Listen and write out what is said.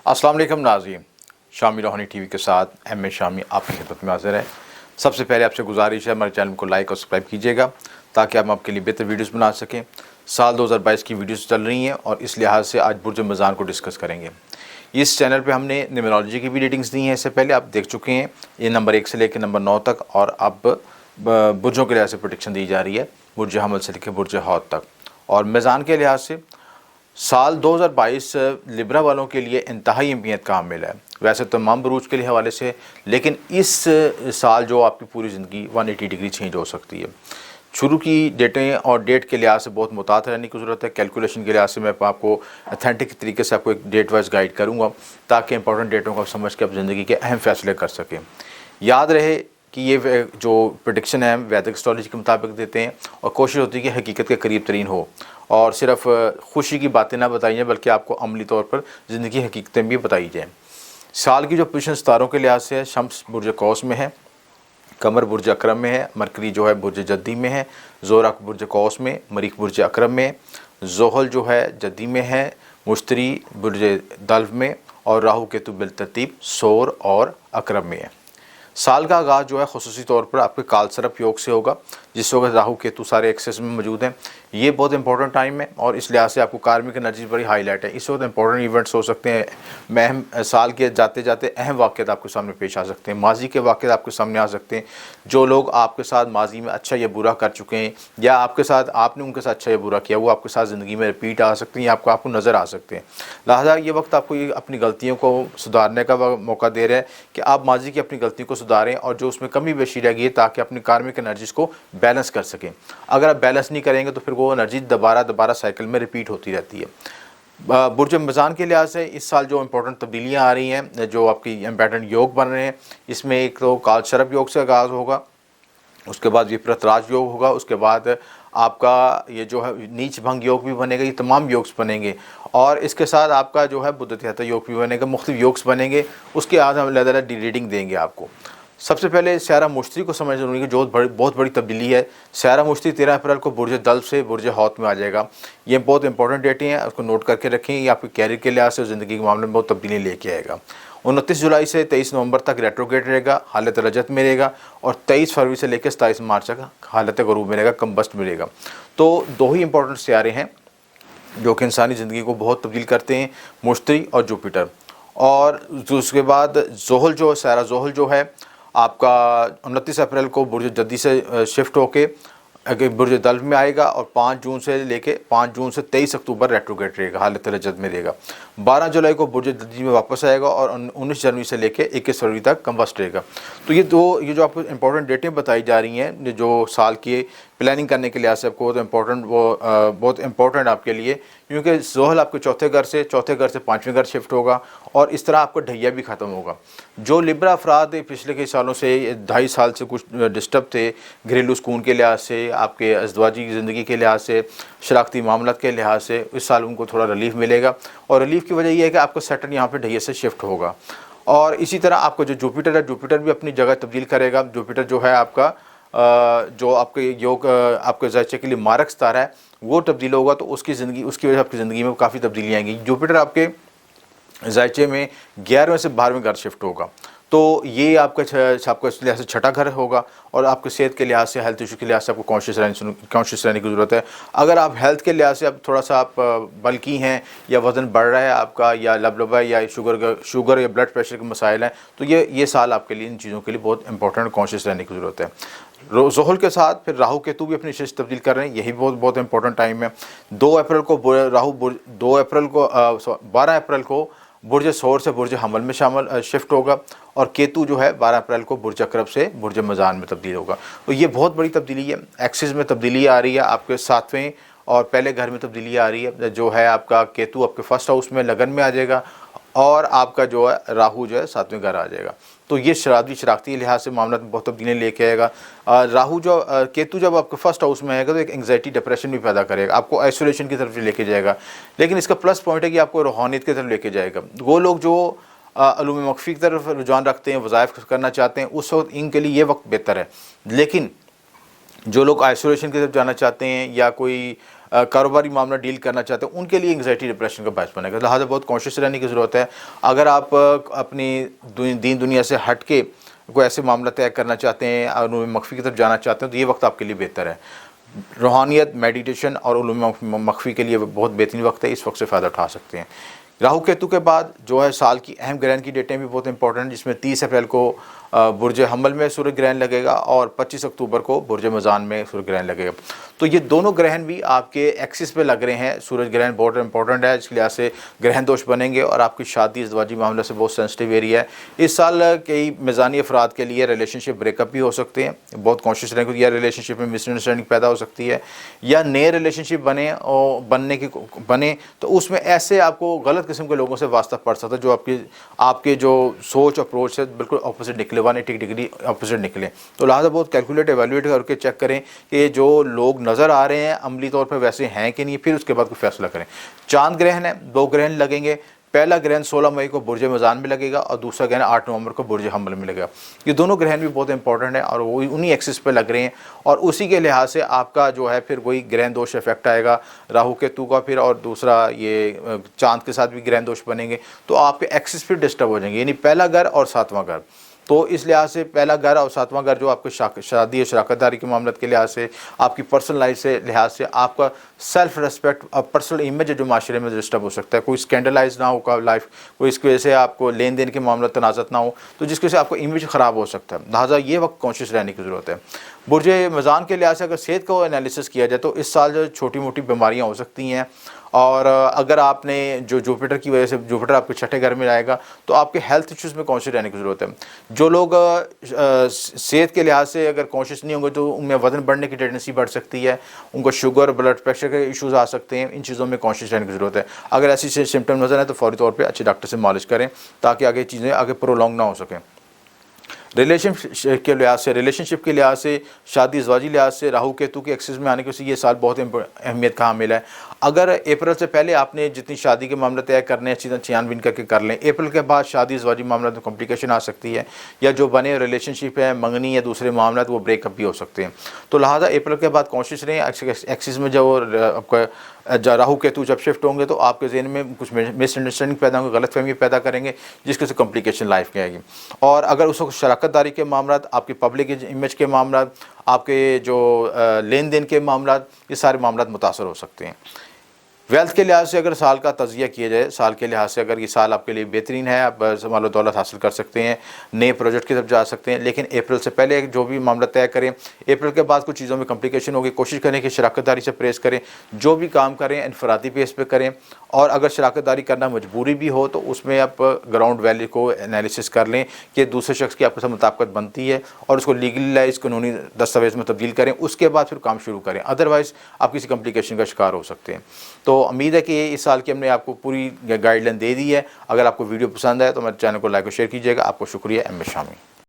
अस्सलाम वालेकुम नाज़रीन, शामी रोहानी टीवी के साथ एम शामी आपकी खिदमत में हाज़िर है। सबसे पहले आपसे गुजारिश है हमारे चैनल को लाइक और सब्सक्राइब कीजिएगा ताकि हम आपके लिए बेहतर वीडियोस बना सकें। साल 2022 की वीडियोस चल रही हैं और इस लिहाज से आज बुर्ज मिज़ान को डिस्कस करेंगे। इस चैनल पे हमने न्यूमरोलॉजी की भी रीडिंग्स दी हैं, इससे पहले आप देख चुके हैं। ये नंबर 1 से लेकर नंबर 9 तक, और अब बुर्जों के लिहाज से प्रोडिक्शन दी जा रही है, बुर्ज हमल से लेकर बुर्ज हौत तक। और मिज़ान के लिहाज से साल 2022 लिब्रा वालों के लिए इंतहाई अहमियत का हामिल है, वैसे तमाम बुरूज के लिए हवाले से, लेकिन इस साल जो आपकी पूरी ज़िंदगी 180 डिग्री चेंज हो सकती है। शुरू की डेटें और डेट के लिहाज से बहुत मुतात रहने की ज़रूरत है। कैलकुलेशन के लिहाज से मैं आपको अथेंटिक तरीके से आपको एक डेट वाइज गाइड करूँगा ताकि इंपॉर्टेंट डेटों को समझ के आप ज़िंदगी के अहम फैसले कर सकें। याद रहे कि ये जो प्रेडिक्शन है वैदिक एस्ट्रोलॉजी के मुताबिक देते हैं, और कोशिश होती है कि हकीकत के करीब तरीन हो और सिर्फ खुशी की बातें ना बताई जाएँ बल्कि आपको अमली तौर पर ज़िंदगी हकीकतें भी बताई जाएँ। साल की जो पोजीशन सितारों के लिहाज से है, शम्स बुर्ज कौस में है, कमर बुर्ज अकरम में है, मरकरी जो है बुर्ज जद्दी में है, ज़ोरक बुर्ज कौस में, मरीख बुर्ज अकरम में, ज़ोहल जो है जद्दी में है, मुश्तरी बुर्ज दल्व में, और राहु केतु बिलतरतीब सोर और अकरम में है। साल का आगाज़ जो है ख़ुसूसी तौर पर आपके कालसर्प योग से होगा, जिस वक्त राहु केतु सारे एक्सेस में मौजूद हैं। ये बहुत इंपॉर्टेंट टाइम है और इस लिहाज से आपको कार्मिक एनर्जी बड़ी हाईलाइट है। इस वक्त इंपॉर्टेंट इवेंट्स हो सकते हैं, अहम साल के जाते जाते अहम वाक़यात आपके सामने पेश आ सकते हैं, माजी के वाक़यात आपके सामने आ सकते हैं। जो लोग आपके साथ माजी में अच्छा या बुरा कर चुके हैं, या आपके साथ आपने उनके साथ अच्छा या बुरा किया, वो आपके साथ ज़िंदगी में रिपीट आ सकते हैं या आपको नज़र आ सकते हैं। लिहाजा ये वक्त आपको ये अपनी गलतियों को सुधारने का मौका दे रहा है कि आप माजी की अपनी गलतियों को सुधारें और जो उसमें कमी बेशी रह गई है ताकि अपनी कार्मिक एनर्जीज़ को बैलेंस कर सकें। अगर आप बैलेंस नहीं करेंगे तो फिर वो एनर्जी दोबारा साइकिल में रिपीट होती रहती है। बुर्ज मिज़ान के लिहाज से इस साल जो इंपॉर्टेंट तब्दीलियाँ आ रही हैं, जो आपकी इंपॉर्टेंट योग बन रहे हैं, इसमें एक तो कालसर्प योग से आगाज़ होगा, उसके बाद विपरीत राज योग होगा, उसके बाद आपका ये जो है नीच भंग योग भी बनेगा। ये तमाम योग्स बनेंगे और इसके साथ आपका जो है बुध तिहत्तर योग भी बनेगा, मुख्तलिफ योग्स बनेंगे। उसके आज हम अलग-अलग रीडिंग देंगे आपको। सबसे पहले स्यारा मुश्तरी को समझ जरूरी है, जो बहुत बड़ी तब्दीली है। स्यारा मुश्तरी 13 अप्रैल को बुर्ज दल्व से बुर्ज हौत में आ जाएगा। ये बहुत इंपॉर्टेंट डेटें हैं, उसको नोट करके रखें। ये आपके कैरियर के लिहाज से ज़िंदगी के मामले में बहुत तब्दीली लेके आएगा। 29 जुलाई से 23 नवंबर तक रेट्रोग्रेड रहेगा, हालत रजत में रहेगा, और 23 फरवरी से लेकर 27 मार्च तक हालत गुरूब में रहेगा, कम्बस्ट में रहेगा। तो दो ही इंपॉर्टेंट सियारे हैं जो कि इंसानी ज़िंदगी को बहुत तब्दील करते हैं, मुश्तरी और जुपिटर। और उसके बाद ज़ोहल जो स्यारा ज़ोहल जो है आपका 29 अप्रैल को बुर्ज जद्दी से शिफ्ट होके बुर्ज दल्व में आएगा, और 5 जून से 23 अक्टूबर रेट्रोग्रेड रहेगा, हालत रजत में रहेगा। 12 जुलाई को बुर्ज जद्दी में वापस आएगा और 19 जनवरी से लेके 21 फरवरी तक कम्बस्ट रहेगा। तो ये जो आपको इंपॉर्टेंट डेटें बताई जा रही हैं जो साल की प्लानिंग करने के लिहाज से आपको बहुत इंपॉर्टेंट आपके लिए, क्योंकि ज़ोहल आपके चौथे घर से 5वें घर शिफ्ट होगा और इस तरह आपका ढैया भी ख़त्म होगा। जो लिब्रा अफराद पिछले कई सालों से 2.5 साल से कुछ डिस्टर्ब थे, घरेलू सुकून के लिहाज से, आपके अज़दवाजी ज़िंदगी के लिहाज से, शराकती मामलात के लिहाज से, इस साल उनको थोड़ा रिलीफ मिलेगा। और रिलीफ की वजह यह है कि आपका सैटर्न यहाँ पर ढैया से शिफ्ट होगा। और इसी तरह आपका जो जुपिटर है, जुपिटर भी अपनी जगह तब्दील करेगा। जुपिटर जो है आपका जो आपके योग आपके ज़ाइचे के लिए मारक सितारा है, वो तब्दील होगा, तो उसकी वजह से आपकी ज़िंदगी में काफ़ी तब्दीलियाँ आएंगी। जुपिटर आपके ज़ाइचे में 11वें से 12वें घर शिफ्ट होगा, तो ये आपका इस लिहाज से छठा घर होगा। और आपके सेहत के लिहाज से, हेल्थ इशू के लिहाज से आपको कॉन्शियस रहने की ज़रूरत है। अगर आप हेल्थ के लिहाज से अब थोड़ा सा आप बल्की हैं, या वज़न बढ़ रहा है आपका, या लबलबा या शुगर या ब्लड प्रेशर के मसाइल हैं, तो ये साल आपके लिए इन चीज़ों के लिए बहुत इंपॉर्टेंट कॉन्शियस रहने की ज़रूरत है। ज़ोहल के साथ फिर राहु केतु भी अपनी शिफ्ट तब्दील कर रहे हैं, यही बहुत इंपॉर्टेंट टाइम है। 12 अप्रैल को बुर्ज सौर से बुर्ज हमल में शिफ्ट होगा, और केतु जो है 12 अप्रैल को बुर्ज अकरब से बुर्ज मिज़ान में तब्दील होगा। तो ये बहुत बड़ी तब्दीली है। एक्सिस में तब्दीली आ रही है, आपके 7वें और पहले घर में तब्दीली आ रही है। जो है आपका केतु आपके फर्स्ट हाउस में लगन में आ जाएगा, और आपका जो है राहु जो है 7वें घर आ जाएगा। तो ये शरारती लिहाज से मामला में बहुत तब्दीली लेके आएगा। केतु जब आपके फर्स्ट हाउस में आएगा तो एक एंग्जाइटी डिप्रेशन भी पैदा करेगा, आपको आइसोलेशन की तरफ भी लेके जाएगा। लेकिन इसका प्लस पॉइंट है कि आपको रूहानियत की तरफ लेके जाएगा। वो लोग जो उलूम मख्फी की तरफ रुझान रखते हैं, वज़ाइफ करना चाहते हैं, उस वक्त इनके लिए ये वक्त बेहतर है। लेकिन जो लोग आइसोलेशन की तरफ जाना चाहते हैं या कोई कारोबारी मामला डील करना चाहते हैं, उनके लिए एंग्जाइटी डिप्रेशन का बायस बनेगा। लिहाजा बहुत कॉन्शियस रहने की ज़रूरत है। अगर आप अपनी दीन दुनिया से हट के कोई ऐसे मामला तय करना चाहते हैं और उलूम मख्फी की तरफ जाना चाहते हैं, तो ये वक्त आपके लिए बेहतर है। रूहानियत, मेडिटेशन और उलूम मख्फी के लिए बहुत बेहतरीन वक्त है, इस वक्त से फ़ायदा उठा सकते हैं। राहु केतु के बाद जो है साल की अहम ग्रहण की डेटें भी बहुत इंपॉर्टेंट हैं, जिसमें 30 अप्रैल को बुर्ज हमल में सूर्य ग्रहण लगेगा और 25 अक्टूबर को बुर्ज मज़ान में सूर्य ग्रहण लगेगा। तो ये दोनों ग्रहण भी आपके एक्सिस पे लग रहे हैं। सूरज ग्रहण बहुत इंपॉर्टेंट है, इसके लिहाज से ग्रहण दोष बनेंगे और आपकी शादी इज़्वाजी मामले से बहुत सेंसिटिव एरिया है। इस साल कई मिज़ानी अफराद के लिए रिलेशनशिप ब्रेकअप भी हो सकते हैं, बहुत कॉन्शियस रहें, या रिलेशनशिप में मिसअंडरस्टैंडिंग पैदा हो सकती है, या नए रिलेशनशिप बने तो उसमें ऐसे आपको गलत किस्म के लोगों से वास्ता पड़ सकता है जो आपके जो सोच अप्रोच है बिल्कुल अपोजिट निकले, 180 डिग्री अपोजिट निकले। तो लिहाजा बहुत कैलकुलेट एवेल्यूएट करके चेक करें कि जो लोग नज़र आ रहे हैं अमली तौर पर वैसे हैं कि नहीं, फिर उसके बाद कोई फैसला करें। चांद ग्रहण है, 2 ग्रहण लगेंगे। पहला ग्रहण 16 मई को बुर्ज मज़ान में लगेगा और दूसरा ग्रहण 8 नवंबर को बुर्ज हमल में लगेगा। ये दोनों ग्रहण भी बहुत इंपॉर्टेंट है और वो उन्हीं एक्सिस पे लग रहे हैं और उसी के लिहाज से आपका जो है फिर वही ग्रहण दोष इफेक्ट आएगा राहु केतु का, फिर और दूसरा ये चांद के साथ भी ग्रहण दोष बनेंगे, तो आपके एक्सिस फिर डिस्टर्ब हो जाएंगे, यानी पहला घर और 7वां घर। तो इस लिहाज से पहला घर और 7वां घर जो आपके शादी और शराकतदारी के मामले के लिहाज से, आपकी पर्सनल लाइफ से लिहाज से, आपका सेल्फ रिस्पेक्ट और पर्सनल इमेज जो माशरे में डिस्टर्ब हो सकता है। कोई स्कैंडलाइज ना हो लाइफ, कोई इसकी वजह से आपको लेन देन के मामला तनाज़त ना हो, तो जिसकी वजह से आपको इमेज ख़राब हो सकता है। लिहाजा ये वक्त कॉन्शियस रहने की ज़रूरत है। बुर्ज मज़ान के लिहाज से अगर सेहत का एनालिसिस किया जाए तो इस साल जो छोटी मोटी बीमारियाँ हो सकती हैं, और अगर आपने जो जुपिटर की वजह से, जुपिटर आपके 6ठे घर में आएगा, तो आपके हेल्थ इश्यूज़ में कॉन्शियस रहने की ज़रूरत है। जो लोग सेहत के लिहाज से अगर कॉन्शियस नहीं होंगे तो उनमें वज़न बढ़ने की टेंडेंसी बढ़ सकती है, उनको शुगर ब्लड प्रेशर के इश्यूज़ आ सकते हैं। इन चीज़ों में कॉन्शियस रहने की ज़रूरत है। अगर ऐसी सिम्टम नज़र आए तो फौरी तौर पर अच्छे डॉक्टर से मालिश करें ताकि आगे चीज़ें आगे प्रोलॉन्ग ना हो सकें। रिलेशनशिप के लिहाज से, शादी इज़्वाजी लिहाज से राहु केतु के एक्सिस में आने की वजह से ये साल बहुत अहमियत का हामिल है। अगर अप्रैल से पहले आपने जितनी शादी के मामले तय करने अच्छी तरह छानबीन करके कर लें, अप्रैल के बाद शादी इज़्वाजी मामला में कॉम्प्लिकेशन आ सकती है, या जो बने रिलेशनशिप है, मंगनी या दूसरे मामला तो वो ब्रेकअप भी हो सकते हैं। तो लिहाजा अप्रैल के बाद कॉन्शियस रहें। एक्सिस में जो आपका राहु केतु जब शिफ्ट होंगे तो आपके ज़हन में कुछ मिसअंडरस्टैंडिंग पैदा होंगे, गलतफहमी पैदा करेंगे, जिसके से कॉम्प्लिकेशन लाइफ में आएगी। और अगर उस वक्त शराकतदारी के मामला, आपकी पब्लिक इमेज के मामला, आपके जो लेन देन के मामला, ये सारे मामला मुतासर हो सकते हैं। वेल्थ के लिहाज से अगर साल का तज़किया किया जाए, साल के लिहाज से अगर ये साल आपके लिए बेहतरीन है, आप मालो दौलत हासिल कर सकते हैं, नए प्रोजेक्ट की तरफ जा सकते हैं, लेकिन अप्रैल से पहले जो भी मामला तय करें। अप्रैल के बाद कुछ चीज़ों में कॉम्प्लिकेशन होगी, कोशिश करें कि शराकतदारी से प्रेस करें, जो भी काम करें इनफरादी बेस पे करें, और अगर शराकतदारी करना मजबूरी भी हो तो उसमें आप ग्राउंड वैल्यू को एनालिसिस कर लें कि दूसरे शख्स की आपके साथ मुताबिकत बनती है और उसको लीगलाइज कानूनी दस्तावेज़ में तब्दील करें, उसके बाद फिर काम शुरू करें, अदरवाइज़ आप किसी कॉम्प्लिकेशन का शिकार हो सकते हैं। तो उम्मीद है कि इस साल की हमने आपको पूरी गाइडलाइन दे दी है। अगर आपको वीडियो पसंद आए तो मेरे चैनल को लाइक और शेयर कीजिएगा। आपको शुक्रिया। M S Shami.